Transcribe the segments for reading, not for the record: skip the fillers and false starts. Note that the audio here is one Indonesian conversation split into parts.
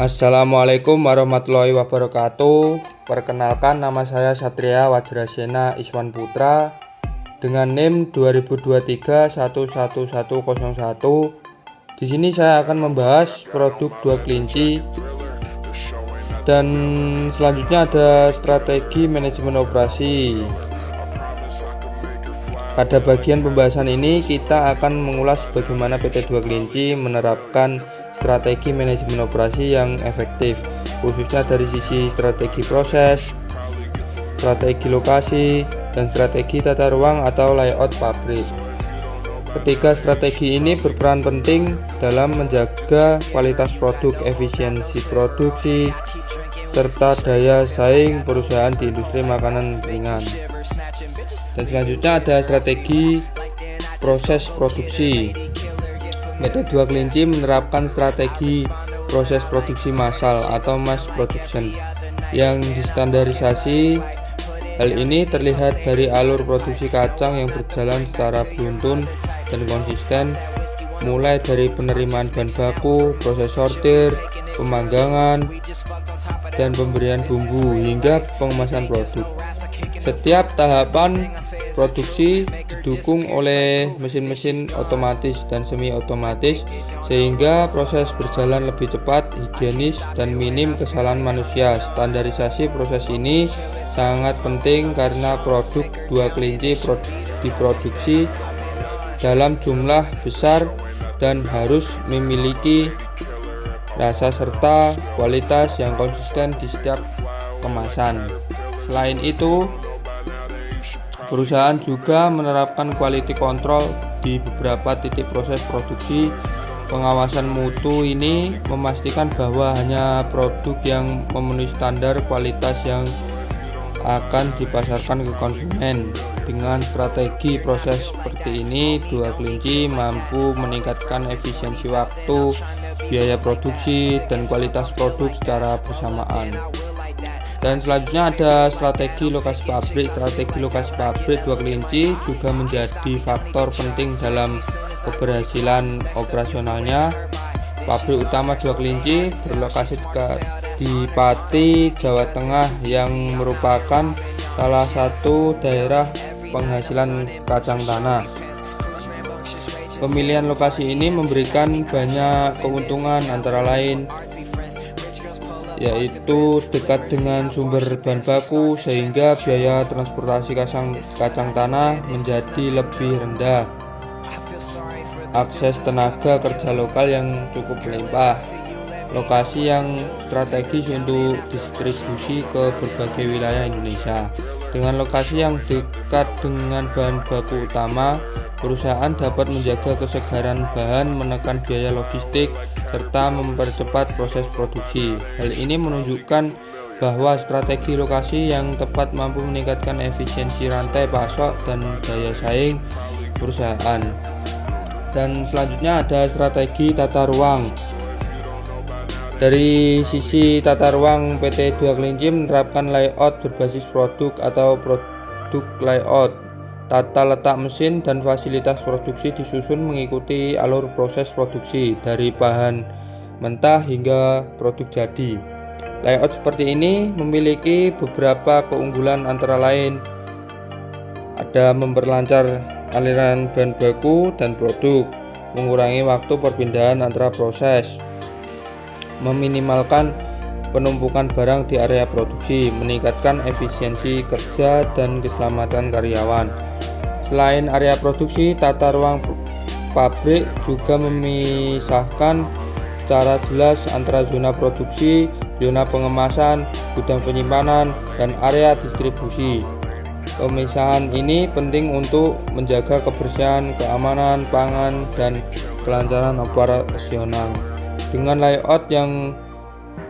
Assalamualaikum warahmatullahi wabarakatuh. Perkenalkan, nama saya Satria Wajrasena Iswan Putra dengan NIM 2023-11101. Di sini saya akan membahas produk dua kelinci dan selanjutnya ada strategi manajemen operasi. Pada bagian pembahasan ini kita akan mengulas bagaimana PT Dua Kelinci menerapkan strategi manajemen operasi yang efektif, khususnya dari sisi strategi proses, strategi lokasi, dan strategi tata ruang atau layout pabrik. Ketiga strategi ini berperan penting dalam menjaga kualitas produk, efisiensi produksi, serta daya saing perusahaan di industri makanan ringan. Dan selanjutnya ada strategi proses produksi. PT Dua Kelinci menerapkan strategi proses produksi massal atau mass production yang distandarisasi. Hal ini terlihat dari alur produksi kacang yang berjalan secara beruntun dan konsisten, mulai dari penerimaan bahan baku, proses sortir, pemanggangan, dan pemberian bumbu hingga pengemasan produk. Setiap tahapan produksi didukung oleh mesin-mesin otomatis dan semi otomatis sehingga proses berjalan lebih cepat, higienis, dan minim kesalahan manusia. Standarisasi proses ini sangat penting karena produk dua kelinci diproduksi dalam jumlah besar dan harus memiliki rasa serta kualitas yang konsisten di setiap kemasan. Selain itu, perusahaan juga menerapkan quality control di beberapa titik proses produksi. Pengawasan mutu ini memastikan bahwa hanya produk yang memenuhi standar kualitas yang akan dipasarkan ke konsumen. Dengan strategi proses seperti ini, Dua Kelinci mampu meningkatkan efisiensi waktu, biaya produksi, dan kualitas produk secara bersamaan. Dan selanjutnya ada strategi lokasi pabrik. Strategi lokasi pabrik Dua Kelinci juga menjadi faktor penting dalam keberhasilan operasionalnya. Pabrik utama Dua Kelinci berlokasi di Pati, Jawa Tengah yang merupakan salah satu daerah penghasilan kacang tanah. Pemilihan lokasi ini memberikan banyak keuntungan, antara lain yaitu dekat dengan sumber bahan baku sehingga biaya transportasi kacang tanah menjadi lebih rendah, akses tenaga kerja lokal yang cukup melimpah, lokasi yang strategis untuk distribusi ke berbagai wilayah Indonesia. Dengan lokasi yang dekat dengan bahan baku utama, perusahaan dapat menjaga kesegaran bahan, menekan biaya logistik, serta mempercepat proses produksi. Hal ini menunjukkan bahwa strategi lokasi yang tepat mampu meningkatkan efisiensi rantai pasok dan daya saing perusahaan. Dan selanjutnya ada strategi tata ruang. Dari sisi tata ruang, PT Dua Kelinci menerapkan layout berbasis produk atau produk layout. Tata letak mesin dan fasilitas produksi disusun mengikuti alur proses produksi dari bahan mentah hingga produk jadi. Layout seperti ini memiliki beberapa keunggulan, antara lain ada memperlancar aliran bahan baku dan produk, mengurangi waktu perpindahan antara proses, meminimalkan penumpukan barang di area produksi, meningkatkan efisiensi kerja dan keselamatan karyawan. Selain area produksi, tata ruang pabrik juga memisahkan secara jelas antara zona produksi, zona pengemasan, gudang penyimpanan, dan area distribusi. Pemisahan ini penting untuk menjaga kebersihan, keamanan pangan, dan kelancaran operasional. Dengan layout yang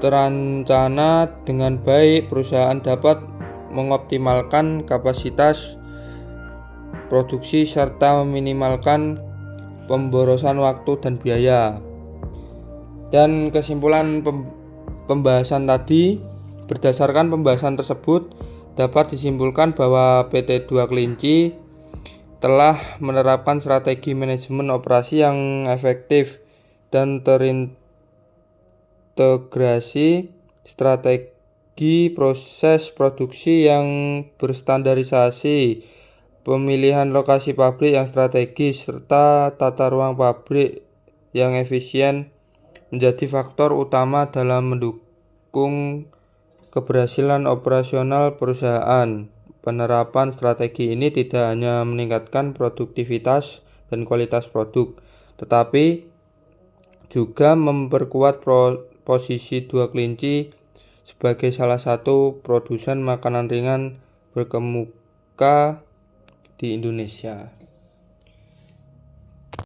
terencana dengan baik, perusahaan dapat mengoptimalkan kapasitas produksi serta meminimalkan pemborosan waktu dan biaya. Dan kesimpulan pembahasan tadi, berdasarkan pembahasan tersebut dapat disimpulkan bahwa PT Dua Kelinci telah menerapkan strategi manajemen operasi yang efektif dan integrasi strategi proses produksi yang berstandarisasi, pemilihan lokasi pabrik yang strategis, serta tata ruang pabrik yang efisien menjadi faktor utama dalam mendukung keberhasilan operasional perusahaan. Penerapan strategi ini tidak hanya meningkatkan produktivitas dan kualitas produk, tetapi juga memperkuat posisi Dua Kelinci sebagai salah satu produsen makanan ringan berkemuka di Indonesia.